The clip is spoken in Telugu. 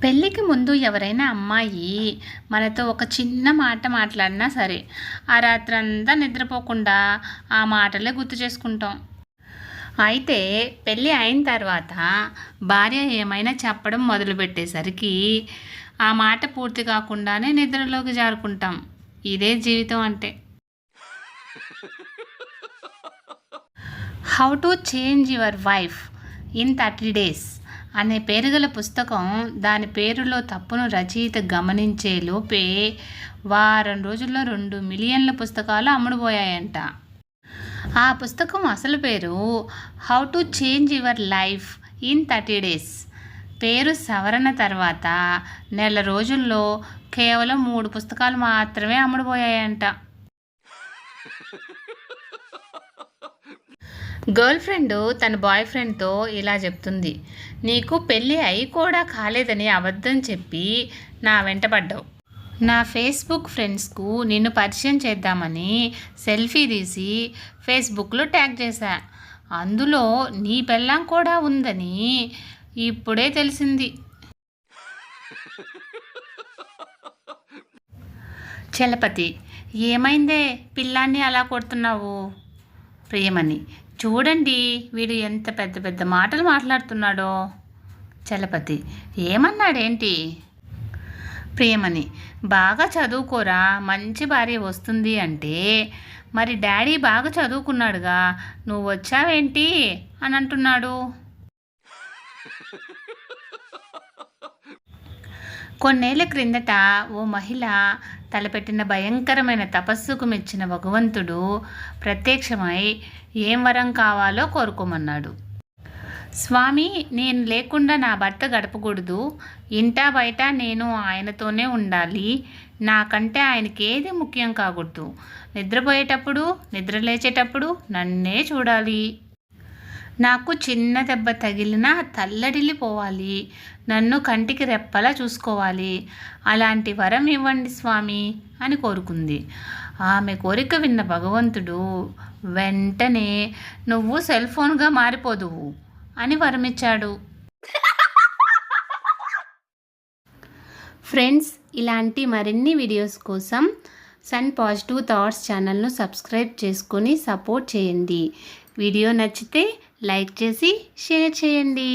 పెళ్ళికి ముందు ఎవరైనా అమ్మాయి మనతో ఒక చిన్న మాట మాట్లాడినా సరే, ఆ రాత్రంతా నిద్రపోకుండా ఆ మాటలే గుర్తు చేసుకుంటాం. అయితే పెళ్ళి అయిన తర్వాత భార్య ఏమైనా చెప్పడం మొదలుపెట్టేసరికి ఆ మాట పూర్తి కాకుండానే నిద్రలోకి జారుకుంటాం. ఇదే జీవితం అంటే. How to change your wife in 30 days అనే పేరుగల పుస్తకం, దాని పేరులో తప్పును రచయిత గమనించే లోపే వారం రోజుల్లో 2 మిలియన్ల పుస్తకాలు అమ్ముడుపోయాయంట. ఆ పుస్తకం అసలు పేరు how to change your life in 30 days. పేరు సవరణ తర్వాత నెల రోజుల్లో కేవలం 3 పుస్తకాలు మాత్రమే అమ్ముడుపోయాయంట. గర్ల్ ఫ్రెండ్ తన బాయ్ ఫ్రెండ్తో ఇలా చెప్తుంది: నీకు పెళ్ళి అయి కూడా కాలేదని అబద్ధం చెప్పి నా వెంట పడ్డావు. నా ఫేస్బుక్ ఫ్రెండ్స్కు నిన్ను పరిచయం చేద్దామని సెల్ఫీ తీసి ఫేస్బుక్లో ట్యాగ్ చేశా. అందులో నీ పెళ్ళాం కూడా ఉందని ఇప్పుడే తెలిసింది. చలపతి: ఏమైందే పిల్లాన్ని అలా కొడుతున్నావు? ప్రియమణి: చూడండి వీడు ఎంత పెద్ద పెద్ద మాటలు మాట్లాడుతున్నాడో. చలపతి: ఏమన్నాడేంటి? ప్రియమణి: బాగా చదువుకోరా, మంచి భార్య వస్తుంది అంటే, మరి డాడీ బాగా చదువుకున్నాడుగా, నువ్వు వచ్చావేంటి అని అంటున్నాడు. కొన్నేళ్ల క్రిందట ఓ మహిళ తలపెట్టిన భయంకరమైన తపస్సుకు మెచ్చిన భగవంతుడు ప్రత్యక్షమై ఏం వరం కావాలో కోరుకోమన్నాడు. స్వామి, నేను లేకుండా నా భర్త గడపకూడదు, ఇంటా బయట నేను ఆయనతోనే ఉండాలి, నాకంటే ఆయనకి ఏది ముఖ్యం కాకూడదు, నిద్రపోయేటప్పుడు నిద్ర లేచేటప్పుడు నన్నే చూడాలి, నాకు చిన్న దెబ్బ తగిలినా తల్లడిల్లిపోవాలి, నన్ను కంటికి రెప్పలా చూసుకోవాలి, అలాంటి వరం ఇవ్వండి స్వామి అని కోరుకుంది. ఆమె కోరిక విన్న భగవంతుడు వెంటనే నువ్వు సెల్ ఫోన్గా మారిపోదువు అని వరమిచ్చాడు. ఫ్రెండ్స్, ఇలాంటి మరిన్ని వీడియోస్ కోసం సన్ పాజిటివ్ థాట్స్ ఛానల్ను సబ్స్క్రైబ్ చేసుకొని సపోర్ట్ చేయండి. వీడియో నచ్చితే లైక్ చేసి షేర్ చేయండి.